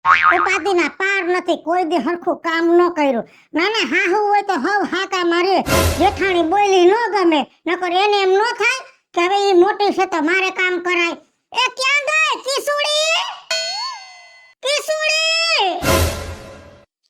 ઉપાધિના પાર નથી, કોઈ દી હરખું કામ ન કર્યું. ના ના હાહુ હોય તો હવ હાકા મારે, જેઠાણી બોલી ન ગમે, નકર એને એમ ન થાય કે હવે ઈ મોટી છે તો મારે કામ કરાય. એ ક્યાં ગઈ કિસુડી? કિસુડી!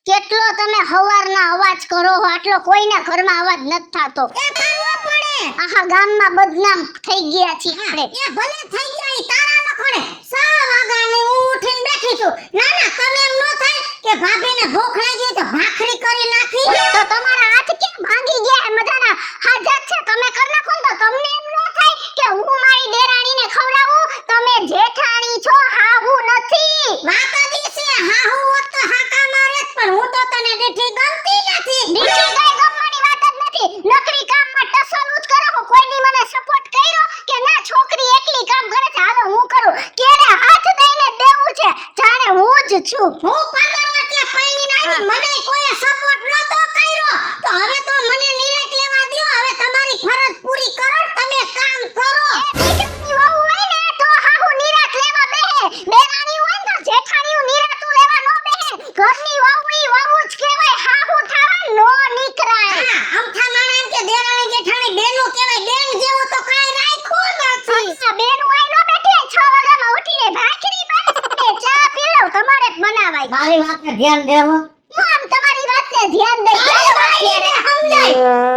કેટલો તમે હવારના અવાજ કરો છો, આટલો કોઈના ઘરમાં અવાજ નથી થાતો. એ કરવો પડે. આખા ગામમાં બદનામ થઈ ગયા છીએ આપણે. એ ભલે થઈ જાય તારા લખોડે, 6 વાગ્યાની હું ઉઠીને બેઠી છું. ના ના તમે એમ ન થાય કે ભાભીને ભૂખ લાગી તો ભાખરી કરી નાખી. તો તમારા હાથ કેમ ભાંગી ગયા? મજાના હાજર છે, તમે કર નાખો ને તો તમને એમ ન થાય કે હું મારી દેરાણીને ખવડાવું? તમે જેઠાણી છો, હાહુ નથી. વાત દિવસે હાહુ હોત તો હાકા મારે, પણ હું તો તને દીઠી ગમતી નથી. દીકરી ગઈ ગમવાની વાત જ નથી. નકરી કામમાં ટસલું જ કરો. કોઈની મને સપોર્ટ કર્યો કે ના છોકરી એકલી કામ કરે છે, હાલો હું કરું. કેડે હાથ દઈને દેવું છે જાણે હું જ છું. હું 15 વર્ષે પૈણીને આવી, મને કોઈ સપોર્ટ નતો કર્યો, તો હવે તો મને નિરાત લેવા દ્યો. હવે તમારી ફરજ પૂરી કરો, તમે કામ કરો. દીકરીની વહુ હોય ને તો હાહુ નિરાત લેવા બેહે. દેરાણી હોય ને તો જેઠાણીયું નિરાતું લેવા નો બેહે. ઘરની વહુ ઈ વહુ જ કહેવાય, હાહુ થાવા નો નીકરાય. અમથા માણા એમ કે દેરાણી જેઠાણી બેનો કહેવાય, બેન જેવું તો કાંઈ રાખ્યું નથી. આ બેનું આઈ નો બેઠી 6 વાગ્યામાં ઉઠીને ભાખરી બને, ચા પી લઉં, તમારે જ બનાવાય. મારી વાતને ધ્યાન દેવો. હું આમ તમારી વાતને ધ્યાન દઈ સમજાય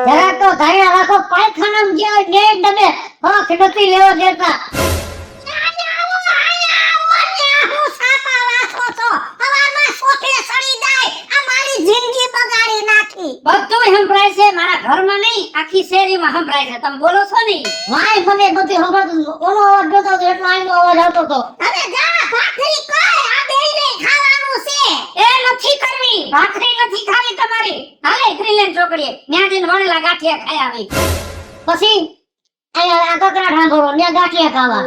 જરા તો ધાર્યા રાખો. પાયખાનામાં જે ને તમે હક નથી લેવા દેતા. બધું સંભળાય છે, મારા ઘરમાં નહીં આખી શેરીમાં સંભળાય છે. તમે બોલો છો ને વાય મને બધી સંભળાતું. ઓનો અવાજ નતો તો એટલો આનો અવાજ આવતો તો. હવે જા ભાખરી કર, આ બેયને ખાવાનું છે. એ નથી કરવી, ભાખરી નથી ખાવી તમારી. હાલે ત્રિલેન છોકરીએ ન્યા જઈને વણેલા ગાંઠિયા ખાઈ આવી. પછી આ કકરા ઠાંગોળો ને ગાંઠિયા ખાવા.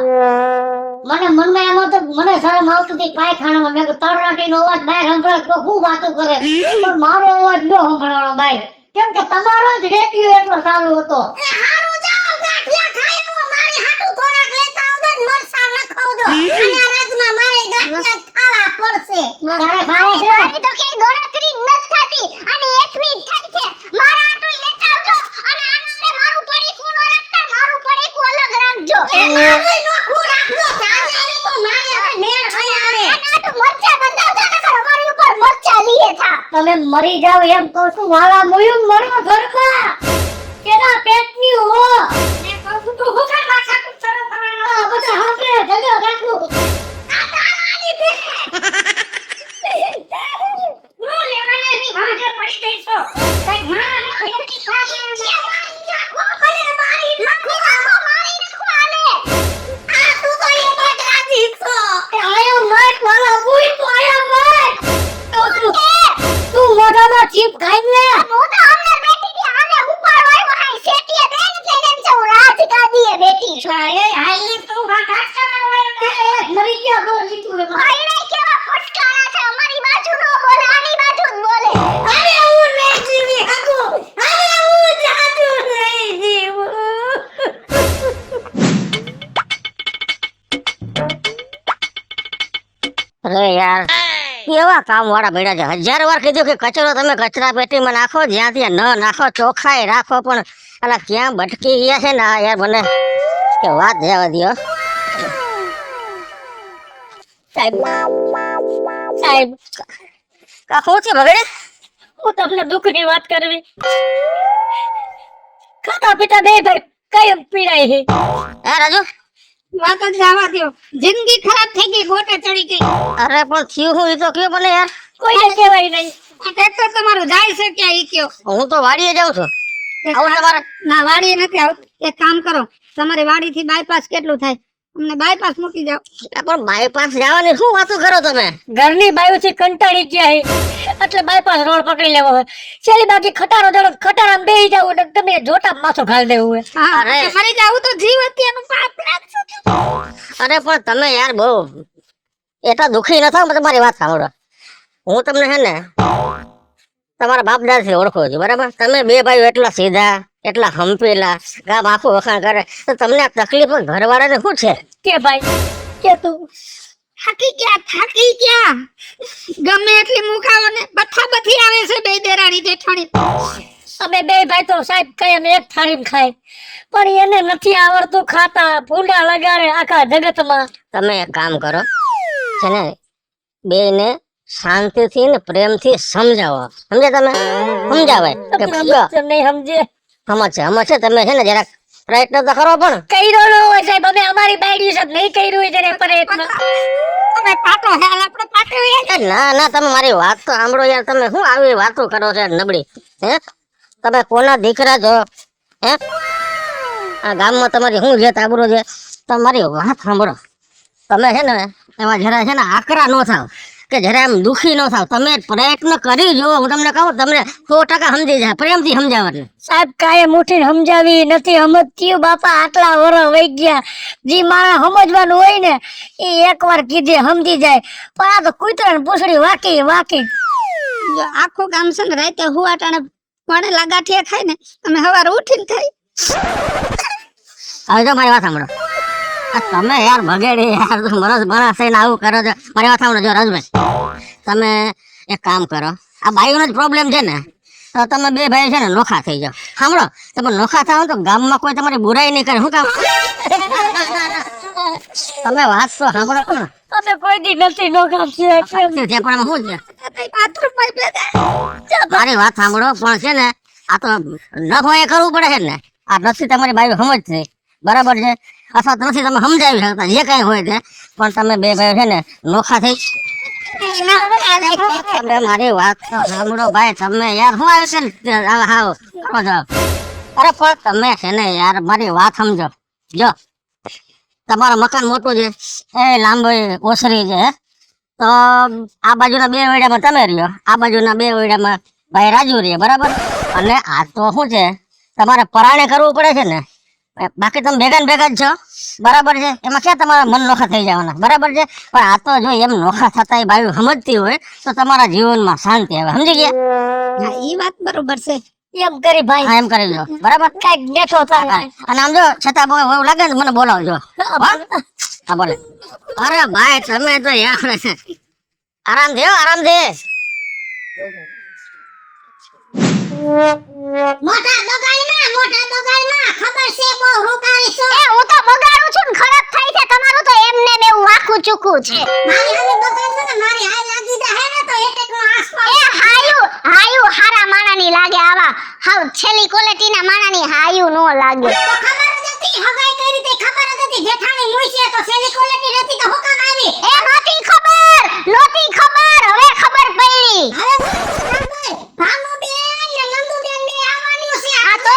મને મનમાં એમ હતું, મને શરમ આવતી હતી પાયખાનામાં. મેં કીધું તરનાટીનો અવાજ બહાર સંભળાય તો ખૂબ વાતું કરે, પણ મારો અવાજ ન સંભળાણો બહાર, કેમ કે તમારો જ રેડિયો એટલો સારો હતો. હારું જાવ ગાંઠિયા ખાયો, મારી હાટુ થોડાક લેતા આવજો ને મરસા નખાવ દો. અને રાજમાં મારે ગાંઠિયા ખાવા પડશે. તારે ખાવા છે? મારી તો કે ગણતરી નથી થાતી અને 1 મિનિટ થાય છે. મારા આટલું લેતા આવજો અને આનારે મારું પડીકું ન રાખતા, મારું પડીકું અલગ રાખજો. એ મારું નોખું રાખજો. તારે તો મારે હવે મેળ ભઈ આવે. અને આટલું મરચા બંધાવજો નકર અમારી ઉપર મરચા લીએ થા. તમે મરી જાવ એમ કહું છું. વાલા મોયું મરો ઘરમાં. કેના પેટની હો. મેં કહું છું તું હું કાંઈ માથાકૂટ શરૂ કરવાનો? આ બધા હાંભળે જગ્યા રાખું. આ તારાની છે. હું લેવાને ની ભાંજર પડી ગઈ છો. કઈ ઘણા ખોટી ખાવા મારી નાખો આલે. આ તું તો એ બકરાજી છો. એ આયો મત વાલા મુઈ તો આયા મત. તો તું મોઢામાં ચીપ ખાઈ ને. હું તો અંદર બેઠી હતી, આને ઉપાડો આવ્યો, હાય શેટીએ બેન છે ને એમ છે હું રાજગાદીએ બેઠી છું. એ હાલી તું ભાગા કરવા મરી ગયા તો લીધું એમાં. આઈને કેવા ફટકારા છે, અમારી બાજુ નો બોલે, આની બાજુ જ બોલે. અરે હું નહીં જીવી શકું. અરે હું જાદુ નહીં જીવું. અરે યાર કેવા કામ વાળા ભેડા છે. 1000 વાર કીધું કે કચરો તમે કચરા પેટીમાં નાખો, જ્યાં ત્યાં ન નાખો, ચોખ્ખાઈ રાખો, પણ અલા ક્યાં ભટકી ગયા છે ને આ યાર, મને કે વાત જવા દ્યો. સાહેબ સાહેબ શું છે ભગડે? હું તમને દુઃખની વાત કરવી. ખાતા પીતા બે ભાઈ કઈ પીડાય છે. હે રાજુ વાત જ જવા દ્યો, જિંદગી ખરાબ થઈ ગઈ, ગોટે ચડી ગઈ. અરે પણ થયું હું એ તો કયો મને યાર. કોઈને કહેવાય નહીં. આ ટ્રેક્ટર તમારું જાય છે ક્યાં ઈ કયો? હું તો વાડીએ જાઉં છું. આવું તમારે ના વાડીએ નથી આવતું. એક કામ કરો, તમારી વાડીથી બાયપાસ કેટલું થાય, અમને બાયપાસ મૂકી જાઓ. પણ બાયપાસ જવાની શું વાતો કરો તમે? ઘરની બાયુથી કંટાળી ગયા છે એટલે બાયપાસ રોડ પકડી લેવો હોય. છેલ્લી બાકી ખટારો જડો, ખટારામાં બેહી જાવ એટલે તમે જોટા માથું ખાલી દેવું હોય. અરે મરી જાવું તો જીવ હત્યાનું પાપ લાગશે. અરે પણ તમે યાર બહુ એટલા દુખી ન થાવ. તમારી વાત સાંભળો, હું તમને છે ને તમારા બાપ દાદાથી ઓળખું છું, બરાબર? તમે બે ભાઈઓ એટલા સીધા, એટલા હંપેલા, ગામ આખું વખાણ કરે, તો તમને આ તકલીફ ઘરવાળાને શું છે? કે ભાઈ કે તું થાકી ગયા ગમે એટલી મુખાવો ને બથા બથી આવે છે બે દેરાણી જેઠાણી. અમે બે ભાઈ તો સાહેબ કઈ અમે એક થાળીમાં ખાય, પણ એને નથી આવડતું ખાતા, ભૂંડા લગાડે આખા જગતમાં. તમે એક કામ કરો છે ને, બેને શાંતિથી ને પ્રેમથી સમજાવો. સમજે તમે? સમજાવે કે જો નહીં સમજે. સમજ છે તમે છે ને જરાક પ્રયત્ન તો કરો. પણ કર્યો ન હોય સાહેબ, અમે અમારી બાયડી છે નહીં કર્યું હોય ત્યારે પ્રયત્ન. તમે પાટો હાલ આપણે પાટો ના ના, તમે મારી વાત તો સાંભળો યાર. તમે શું આવી વાતો કરો છો નબળી? હે, તમે કોના દીકરા છો? હે, આ ગામમાં તમારી શું છે તાબરો છે? તમારી વાત સાંભળો. તમે છે ને એમાં જરા છે ને આકરા ન થાવ, કે જરા એમ દુખી ન થાવ. તમે પ્રયત્ન કરી જો. હું તમને કહું, તમને 100% સમજી જાય, પ્રેમથી સમજાવવાનું. સાહેબ કાયમ ઉઠીને સમજાવી નથી સમજતી બાપા. આટલા વર્ષ વહી ગયા. જે માણસ સમજવાનું હોય ને એ એકવાર કીધે સમજી જાય, પણ આ તો કૂતરાને પૂછડી વાકી વાકી. જો આખું ગામ છે ને રાતે હુવાટાણે ભણેલા ગાંઠિયા ખાય ને અમે સવારે ઉઠીને ખાઈ. હવે જો મારી વાત સાંભળો. આ તમે યાર ભગેડી યાર, મરસ થઈને આવું કરો છો. મારી વાત સાંભળો. જો રાજભાઈ, તમે એક કામ કરો. આ બાઈઓનો જ પ્રોબ્લેમ છે ને, તો તમે બે ભાઈ છે ને નોખા થઈ જાઓ. સાંભળો, તમે નોખા થાવ તો ગામમાં કોઈ તમારી બુરાઈ નહીં કરે. શું કામ? તમે વાત તો સાંભળો ને. અમે કોઈ દી નથી નોખા છે. ત્યાં પણ એમાં શું છે? મારી વાત સાંભળો. પણ છે ને આ તો નખો એ કરવું પડે છે ને. આ નથી તમારી બાઈઓ સમજશે, બરાબર છે? અથવા તો નથી તમે સમજાવી શકતા, જે કઈ હોય તે. પણ તમે બે ભાઈઓ છે ને નોખા થઈ. તમે મારી વાત તો સાંભળો ભાઈ. તમે યાર શું આવે છે ને હાવ કરો છો? અરે પણ તમે છે ને યાર મારી વાત સમજો. જો તમારું મકાન મોટું છે, એ લાંબી ઓસરી છે, તો આ બાજુના 2 ઓયડામાં તમે રહ્યો, આ બાજુના 2 ઓયડામાં ભાઈ રાજુ રહે, બરાબર? અને આ તો શું છે, તમારે પરાણે કરવું પડે છે ને. બાકી તમે ભેગા ને ભેગા જ છો, બરાબર છે? એમાં ક્યાં તમારા મન નોખા થઈ જવાના, બરાબર છે? પણ આ તો જો એમ નોખા થતા એ બાયું સમજતી હોય તો તમારા જીવનમાં શાંતિ આવે. સમજી ગયા? હા ઈ વાત બરોબર છે. એમ કરી ભાઈ. હા, એમ કરી લો, બરાબર? કઈક બેઠો થાય. અને આમ જો છતાં બહુ એવું લાગે ને મને બોલાવજો. હા બોલે. અરે ભાઈ તમે તો યાર આરામથી હો, આરામથી. મોટા બગાડમાં ખબર છે બહુ હુકારી છો. એ હું તો બગાડું છું ને ખરાબ થાય છે તમારું તો એમને મે હું આખું ચૂકું છે. મારી હાલે બગાડમાં ને મારી હાય લાગી જાય ને તો એટેક નો આસપાસ. એ હાયું હારા માણાની લાગે. આવા હાવ છેલી ક્વોલિટીના માણાની હાયું નો લાગે. તો ખબર જ હતી હગાઈ કરી તે ખબર જ હતી જેઠાણી મુઈ છે તો છેલી ક્વોલિટી નથી તો હુકામ આવી. એ નહોતી ખબર હવે ખબર પડી. હવે ભાનુબેન ને નંદુબેન બે આવવાનું છે. આ તો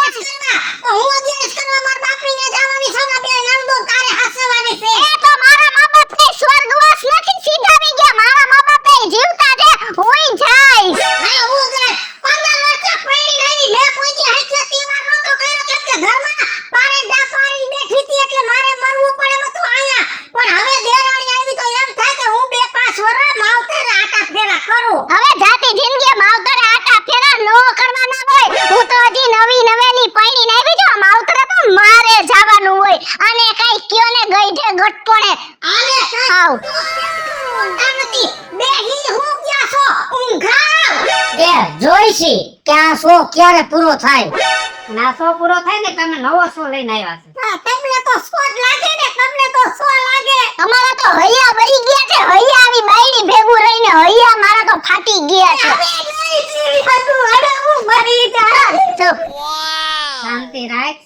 હું અભ્યાસ કરવા માર બાપીને જવાની છે ને બે નંદુ તારે હસવાની છે. એ તો મારા મા બાપ કઈ સ્વર્ગવાસ નથી સીધાવી ગયા. મારા મા બાપ એ જીવતા છે હુંય જઈશ. હા હું જાય 15 વર્ષ પડી ગઈ મે કોઈ હાથ તીવાર નતો કર્યો કેમ કે ઘરમાં પારે પાણી બેઠી હતી એટલે મારે મરવું પડે મતું આયા. પણ હવે દેરાણી આવી તો એમ થાય કે હું 2-5 વર્ષ માવતર આટા ફેરા કરું. હવે જાતી જિંદગી માવતર આટા ફેરા નો કરવાના હોય. હું તો હજી નવી નવેલી પૈણી ને આવી જો માવતર તો મારે જવાનું હોય. આને કઈ કયો ને ગઈઢે ગટપણે આને ખાવ નથી બેહી હું ગયા છો ઊંઘાવ. એ જોઈશી કે આ શો ક્યારે પૂરો થાય. ના સો પૂરો થાય ને તમે નવો શો લઈને આવ્યા છે. તમને તો સ્કોટ લાગે ને તમને તો સો લાગે. તમારા તો હૈયા ભરી ગયા છે. હૈયા આવી બાયડી ભેગું રહીને હૈયા મારા તો ફાટી ગયા છે. હવે નહીં જીવી હતું હવે હું મરી જાય.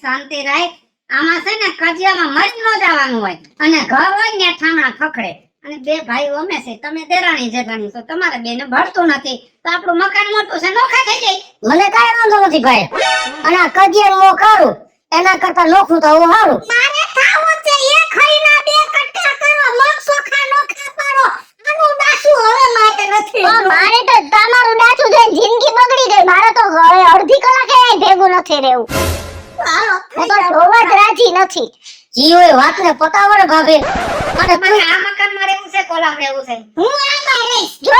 શાંતિ રાખ. આમાં છે ને કજિયામાં મજ ન જવાનું હોય અને ઘર હોય ને ઠામણા ખખડે. અને 2 ભાઈ અમે છે, તમે દેરાણી જેઠાણી છો, તમારે બેને ભળતું નથી તો આપણું મકાન મોટું છે નોખા થઈ જાય. મને કાંઈ વાંધો નથી ભાઈ. અને આ કજિયાનું મો કાઢું એના કરતા નોખું તો હું હારું. મારે ખાવું છે એક હરીના 2 કટકા કરો મગ ચોખા નોખા પાડો. આનું ડાસું હવે મારે નથી. મારે તો તમારું ડાસું જોઈને જિંદગી બગડી ગઈ. મારે તો હવે અડધી કલાકે ભેગું નથી રહેવું. હું તો જોવા જ રાજી નથી. જી હોય વાતને પતાવો ને ભાભી. અને મને આ મકાનમાં રહેવું છે કોલામ રહેવું છે. હું આમાં રહીશ. જો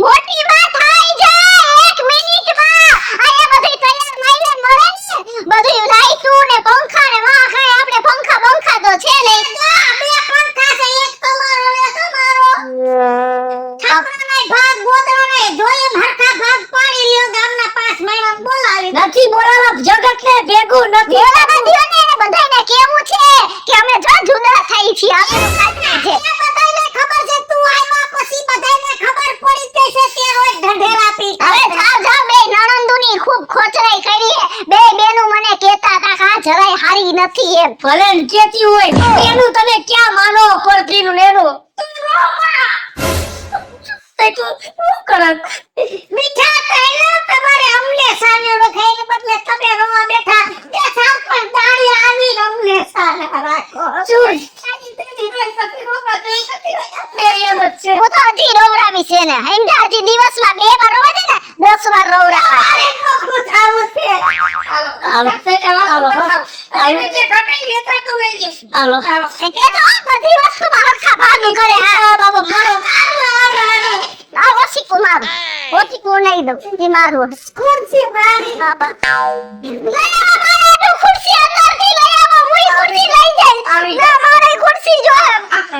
મોટી વાત થઈ જાય 1 મિનિટમાં આ બધી તૈયાર માઈને મળે ને બધું લાઈટું ને પંખા ને વાહ ખાય આપણે પંખા તો છે નહીં. 2 પંખા છે એક તમારો ને તમારો. ઠાકરાના ભાગ ગોતે ભેગું નથી. બોલા બધીઓને એને બધાયને કેવું છે કે અમે જો જુદા થઈ છીએ અમે કાઢના છે બધાને ખબર છે તું આવ્યા પછી બધાને ખબર પડી જશે તે રોજ ઢંઢેરા પી હવે જાવ જાવ બે નણંદુની ખૂબ ખોચરાઈ કરી હે બે બેનું મને કહેતા હતા કે આ જરાય હારી નથી એમ ભલે ને કેતી હોય એનું તમે ક્યાં માનો પરધીનું ને એનું તે તું શું કરત? મીઠા કહેલો તમારે અમને સાનેડો ખાઈને બદલે તમે રોવા બેઠા તે સરપંચ દાડી આવી અમને સાના રાખો શું? હું તો હજી રોવડાવી છે ને હેંડા હજી દિવસમાં 2 વાર રોવે છે ને 10 વાર રોવડાવા અરે ખોખું થાવું છે હાલો એ તો બધી વસ્તુમાં હરખા ભાગ કરે હા બાબો મારો આ ઓશીકું મારું ઓશીકું નહીં દઉં ઈ મારું ખુરશી મારી બાબા લઈ આવો મારે તો ખુરશી અંદરથી લઈ આવો મુઈ ખુરશી લઈ જાય ના મારે ખુરશી જો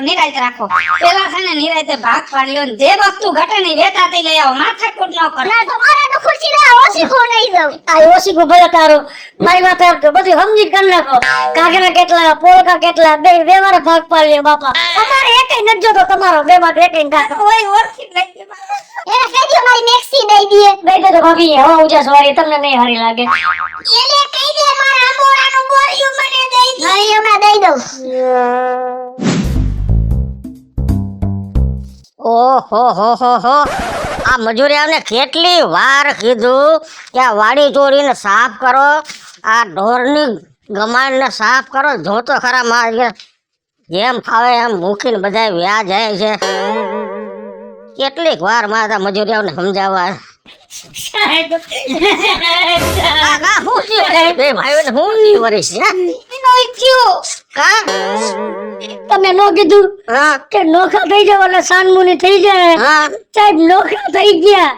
નિરાયત રાખો પેલા છે ને નિરાયતે ભાગ પાડ્યો ને જે વસ્તુ ઘટે ને વેચાતી લઈ આવો માથાકૂટ ન કરો ના તો મારે તો ખુરશી ના ઓશીકું નહીં દઉં આ ઓશીકું ભલે તારું મારી વાત આપજો બધું સમજી કરી નાખો કાકરા કેટલા પોળકા કેટલા બે વ્યવહાર ભાગ પાડ્યો બાપા અમારે એકેય નથી જોતો તમારો બે માં એકેય કાકા ઓય ઓળખી લઈ એને કહેજો મારી મેક્સી દઈ દે બે તો ભાભી હવા ઉજાસ વાળી તમને નહીં હારી લાગે એને કહી દે મારા મોરાનું બોરિયું મને દઈ દે નહીં હમણાં દઈ દઉં ઓહો હો આ મજૂરિયાને કેટલી વાર કીધું કે આ વાડી ચોરીને સાફ કરો આ ઢોરની ગમાણને સાફ કરો જો તો ખરા માં જેમ ફાવે એમ મૂકીને બધા વ્યા જાય છે કેટલીક વાર મારા મજૂરિયાઓને સમજાવવા કાકા હું થયું? બે ભાઈઓને હું નહીં વરીશ કા તમે નો કીધું હા કે નોખા થઈ જાવ એટલે સાનમુની થઈ જાય હા સાહેબ નોખા થઈ ગયા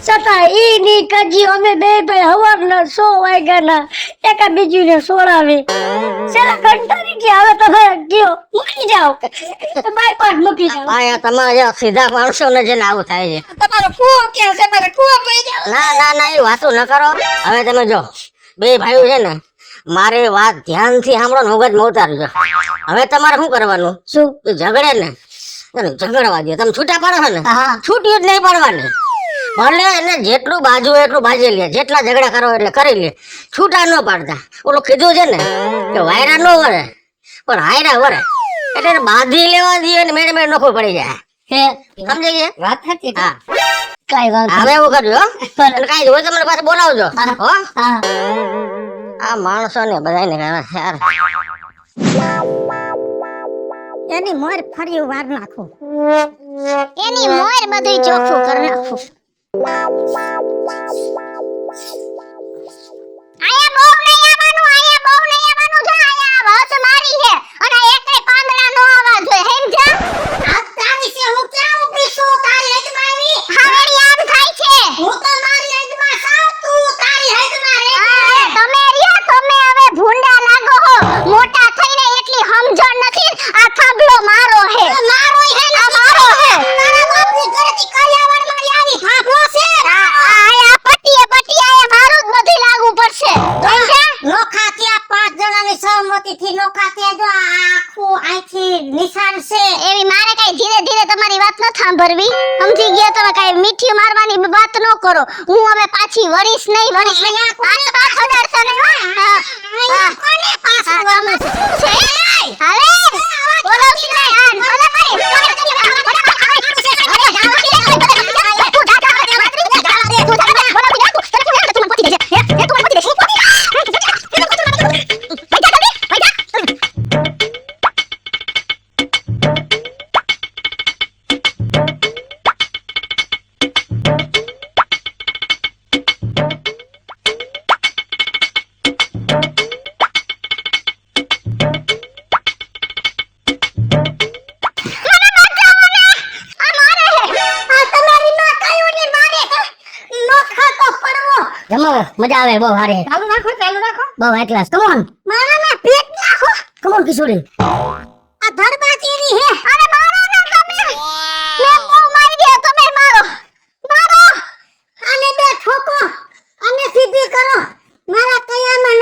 છતાં ઈ ની કજી અમે બે ભાઈ હવારના 100 વાગ્યાના એકા બીજું ને સોડાવી સેલા કંટાળી ગયા હવે તમે ગયો મૂકી જાઓ બાય પાસ મૂકી જાઓ આયા તમારા જેવા સીધા માણસોને જેને આવું થાય છે તમારો કૂવો ક્યાં છે મારે કૂવો પડી જાવ ના એ વાતો ન કરો હવે તમે જો બે ભાઈઓ છે ને મારી વાત ધ્યાનથી સાંભળો ને મગજમાં ઉતારજો હવે તમારે શું કરવાનું શું એ ઝઘડે ને એને ઝઘડવા દો તમે છૂટા પાડો છો ને હા છૂટ્યું જ નહીં પાડવાની ભલે એને જેટલું બાજુ એટલું બાજી લે જેટલા ઝઘડા કરો એટલે કરી લે છૂટા ન પાડતા ઓલું કીધું છે ને કે વાયરા ન વરે પણ હાયરા વરે એટલે એને બાંધી લેવા દઈએ ને મેળે મેળે નોખું પડી જાય હે સમજાય છે વાત સાચી છે. હા કાઈ વાત હવે એવું કરજો હો. અને કાંઈ હોય તમને પાછું બોલાવજો હો હા આ માણસો ને બધાને યાર એની મોર ફરી વાર નાખો એની મોર બધું ચોખ્ખું કરી નાખું આયા બહુ નહીં આવવાનું જો આયા વત મારી હે અને એકેય પાંદડા નો આવવા જોઈએ સમજ્યા આ તારી છે હું ક્યાં ઊભી છું તારી હેડમાં આવી હાવેડી યાદ થાય છે હું તો મારી હેડમાં સાવ તું તારી હેડમાં રહે તમે હવે ભૂંડા લાગો હો મોટા થઈને એટલી સમજણ નથી આ થાંભલો મારો હે મારો હે આ મારો હે તારા બાપની ઘરેથી કરિયાવર મારી આવી થાંભલો છે આ પટીએ એ મારું જ બધું લાગુ પડશે સમજ્યા નોખા ત્યાં 5 જણાની સહમતીથી નોખા ત્યાં જો આ આખું અહીંથી નિશાન છે એવી મારે કઈ ધીરે ધીરે તમારી વાત ન સાંભળવી સમજી ગયા તમે કઈ મીઠી મારવાની વાત ન કરો હું હવે પાછી વરીશ નહીં આને પાછો ડરશો નહીં કોને પાછું આમાં છે હાલે બોલો સિનાય બોલો જમાવો મજા આવે બહુ હારે ચાલુ રાખો બહુ હાઈ ક્લાસ કમ ઓન મારાના પેટ નાખો કમ ઓન કિશોરી આ ધરબાચીની હે અરે મારો ને તમે મેં બહુ મારી ગયા તમે મારો આને બે ઠોકો અને સીધી કરો મારા કયામાં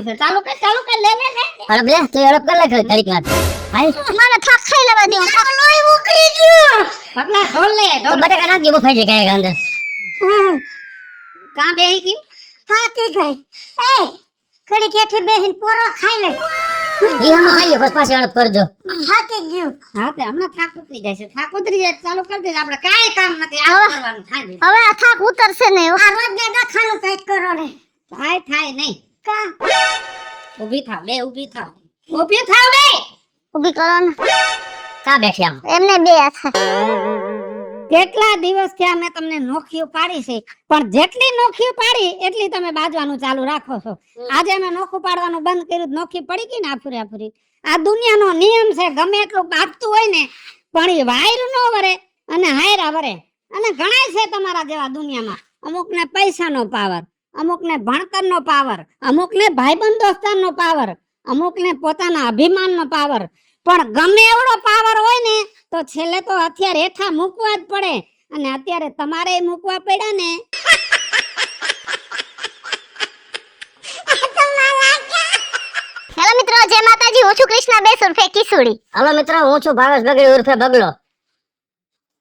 કરવાની છે. ચાલુ કર લે લે લે. અરે લે તું હડપ કર લે ઘડીક વાર હાય મને થાક ખાઈ લેવા દે લોહી ઉકળી ગયું પગલા ઢોલ લે તો ઢોલ. બટાકા નાખ જેવો ફાઈ જાય અંદર કાં બેહી ગઈ? થાકી ગઈ એ ઘડી કેથી બેહીન પોરો ખાઈ લે ઈ હમ ખાઈ લે બસ પાછી હડપ કરજો થાકી ગયું હા તે હમણાં થાક ઉતરી જાય છે. થાક ઉતરી જાય તો ચાલુ કરી દેજો. આપણે કાંઈ કામ નથી આ કરવાનું થાય નહીં. હવે આ થાક ઉતરશે ને આ રોજ ને દખાનું કઈક કરો ને થાય નહીં. કા ઊભી થાવ બે ઊભી થાવ બે. ઊભી કરો ને કા બેઠી આમ એમને બે હાથ કેટલા દિવસ થયા મેં તમને નોખીઓ પાડી છે, પણ જેટલી નોખીઓ પાડી એટલી તમે બાજવાનું ચાલુ રાખો છો. આજે મેં નોખું પાડવાનું બંધ કર્યું, નોખી પડી ગઈ ને આફરી. આ દુનિયાનો નિયમ છે, ગમે એટલું બાંધતું હોય ને પણ એ વાયર નો વરે અને હાયરા વરે. અને ઘણાય છે તમારા જેવા દુનિયામાં. અમુકને પૈસાનો પાવર, અમુકને ભણતરનો પાવર, અમુકને ભાઈબંધ દોસ્તારનો પાવર, અમુકને પોતાના અભિમાનનો પાવર. પણ ગમે એવડો પાવર હોય ને તો છેલ્લે તો હથિયાર હેઠા મૂકવા જ પડે. અને અત્યારે તમારે મૂકવા પડ્યા ને. હેલો મિત્રો, જય માતાજી. હું છું કૃષ્ણા બેસ ઉર્ફે કિસુડી. હાલો મિત્રો હું છું ભાવેશ બગડી ઉર્ફે બગલો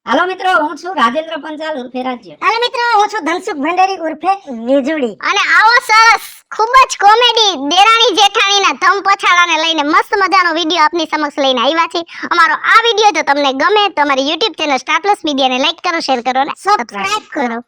હાલો મિત્રો, હું છું રાજેન્દ્ર પંચાલ ઉર્ફે રાજ્ય. હાલો મિત્રો હું છું ધનસુખ ભંડારી ઉર્ફે વીજળી અને આવો સરસ ખૂબ જ કોમેડી દેરાણી જેઠાણીના ધમ પછાડાને લઈને મસ્ત મજાનો વિડીયો આપની સમક્ષ લઈને આવ્યા છે. અમારો આ વિડીયો જો તમને ગમે તો અમારી YouTube ચેનલ સ્ટાર પ્લસ મીડિયાને લાઈક કરો, શેર કરો અને સબસ્ક્રાઇબ કરો.